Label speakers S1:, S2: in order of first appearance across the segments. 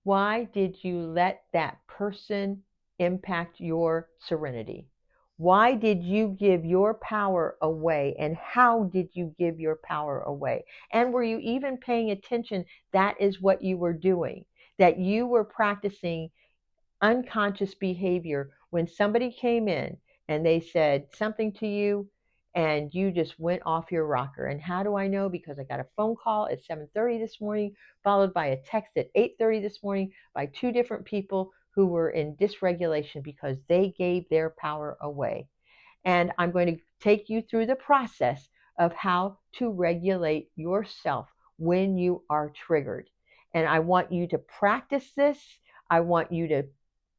S1: Why did you let that person impact your serenity? Why did you give your power away? And how did you give your power away? And were you even paying attention? That is what you were doing, that you were practicing unconscious behavior when somebody came in and they said something to you and you just went off your rocker. And how do I know? Because I got a phone call at 7:30 this morning, followed by a text at 8:30 this morning by two different people who were in dysregulation because they gave their power away. And I'm going to take you through the process of how to regulate yourself when you are triggered. And I want you to practice this. I want you to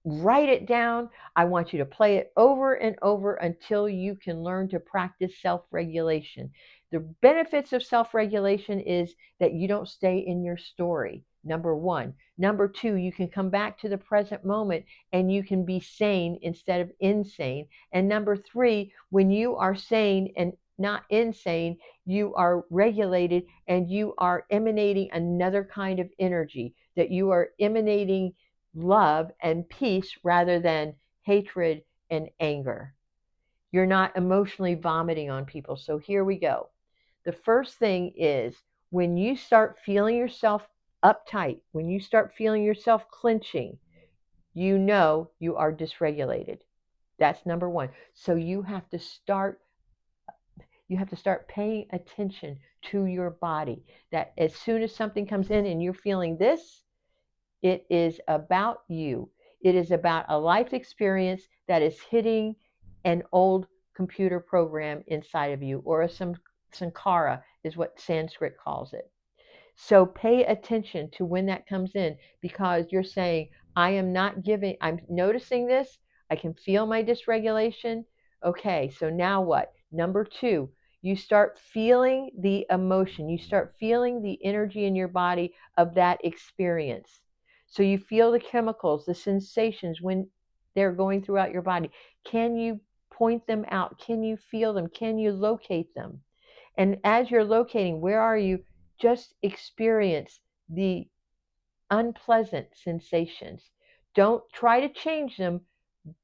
S1: write it down. I want you to play it over and over until you can learn to practice self-regulation. The benefits of self-regulation is that you don't stay in your story, number one. Number two, you can come back to the present moment and you can be sane instead of insane. And number three, when you are sane and not insane, you are regulated and you are emanating another kind of energy, that you are emanating love and peace rather than hatred and anger. You're not emotionally vomiting on people. So here we go. The first thing is when you start feeling yourself uptight, when you start feeling yourself clenching, you know you are dysregulated. That's number one. So you have to start paying attention to your body. That as soon as something comes in and you're feeling this, it is about you. It is about a life experience that is hitting an old computer program inside of you, or a sankara is what Sanskrit calls it. So pay attention to when that comes in, because you're saying, I am not giving, I'm noticing this. I can feel my dysregulation. Okay, so now what? Number two, you start feeling the emotion. You start feeling the energy in your body of that experience. So you feel the chemicals, the sensations when they're going throughout your body. Can you point them out? Can you feel them? Can you locate them? And as you're locating, where are you? Just experience the unpleasant sensations. Don't try to change them.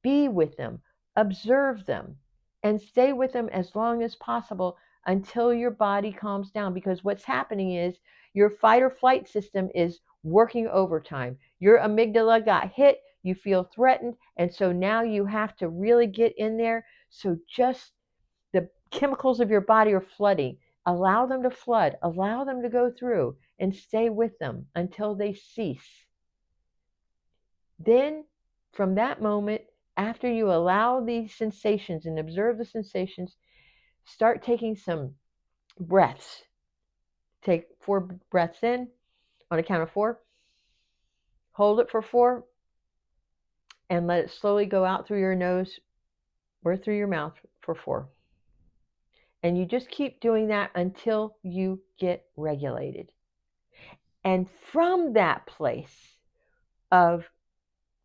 S1: Be with them, observe them, and stay with them as long as possible until your body calms down. Because what's happening is your fight or flight system is working overtime. Your amygdala got hit, you feel threatened, and so now you have to really get in there. So just the chemicals of your body are flooding. Allow them to flood, allow them to go through, and stay with them until they cease. Then, from that moment, after you allow these sensations and observe the sensations, start taking some breaths. Take 4 breaths in on a count of 4. Hold it for 4 and let it slowly go out through your nose or through your mouth for 4. And you just keep doing that until you get regulated. And from that place of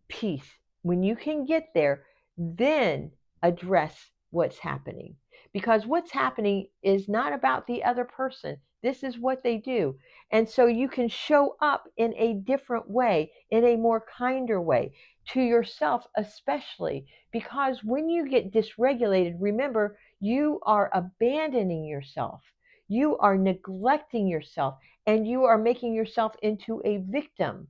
S1: peace, when you can get there, then address what's happening. Because what's happening is not about the other person. This is what they do. And so you can show up in a different way, in a more kinder way to yourself, especially because when you get dysregulated, remember, you are abandoning yourself. You are neglecting yourself, and you are making yourself into a victim.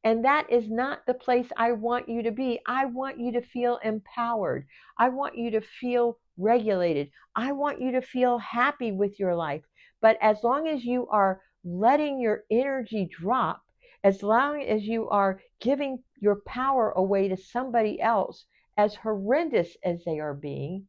S1: And that is not the place I want you to be. I want you to feel empowered. I want you to feel regulated. I want you to feel happy with your life. But as long as you are letting your energy drop, as long as you are giving your power away to somebody else, as horrendous as they are being,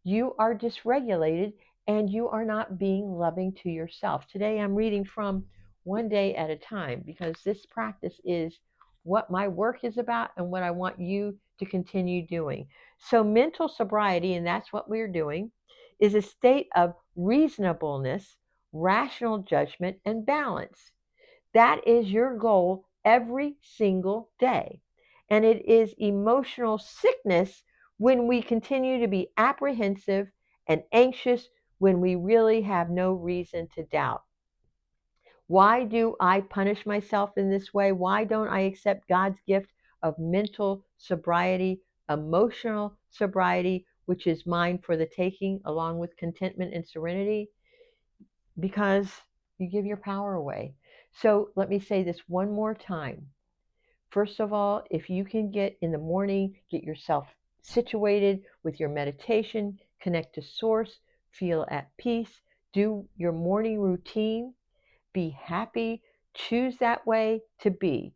S1: you are dysregulated and you are not being loving to yourself. Today I'm reading from One Day at a Time, because this practice is what my work is about and what I want you to continue doing. So mental sobriety, and that's what we're doing, is a state of reasonableness, rational judgment, and balance. That is your goal every single day. And it is emotional sickness when we continue to be apprehensive and anxious when we really have no reason to doubt. Why do I punish myself in this way? Why don't I accept God's gift of mental sobriety, emotional sobriety, which is mine for the taking, along with contentment and serenity? Because you give your power away. So let me say this one more time. First of all, if you can get in the morning, get yourself situated with your meditation, connect to source, feel at peace, do your morning routine, be happy, choose that way to be.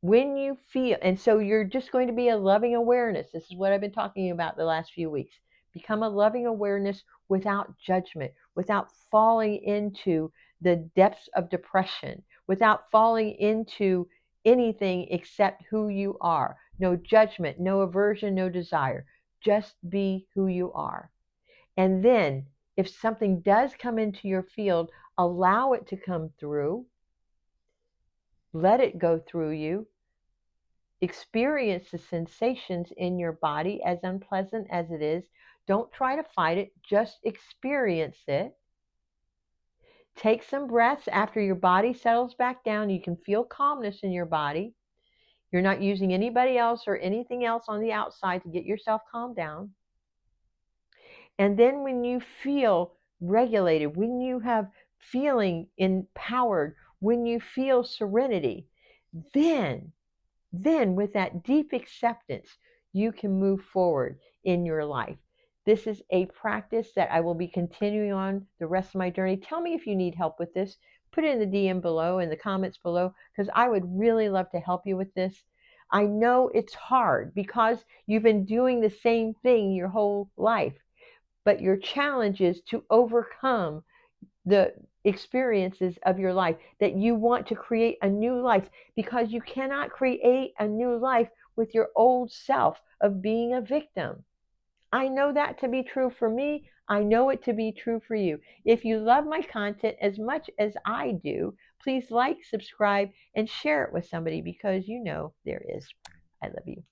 S1: When you feel, and so you're just going to be a loving awareness. This is what I've been talking about the last few weeks. Become a loving awareness without judgment, without falling into the depths of depression, without falling into anything except who you are. No judgment, no aversion, no desire. Just be who you are. And then, if something does come into your field, allow it to come through, let it go through you, experience the sensations in your body, as unpleasant as it is. Don't try to fight it, just experience it. Take some breaths after your body settles back down. You can feel calmness in your body. You're not using anybody else or anything else on the outside to get yourself calmed down. And then when you feel regulated, when you have feeling empowered, when you feel serenity, then with that deep acceptance, you can move forward in your life. This is a practice that I will be continuing on the rest of my journey. Tell me if you need help with this. Put it in the DM below, in the comments below, because I would really love to help you with this. I know it's hard because you've been doing the same thing your whole life, but your challenge is to overcome the experiences of your life, that you want to create a new life, because you cannot create a new life with your old self of being a victim. I know that to be true for me. I know it to be true for you. If you love my content as much as I do, please like, subscribe, and share it with somebody, because you know there is. I love you.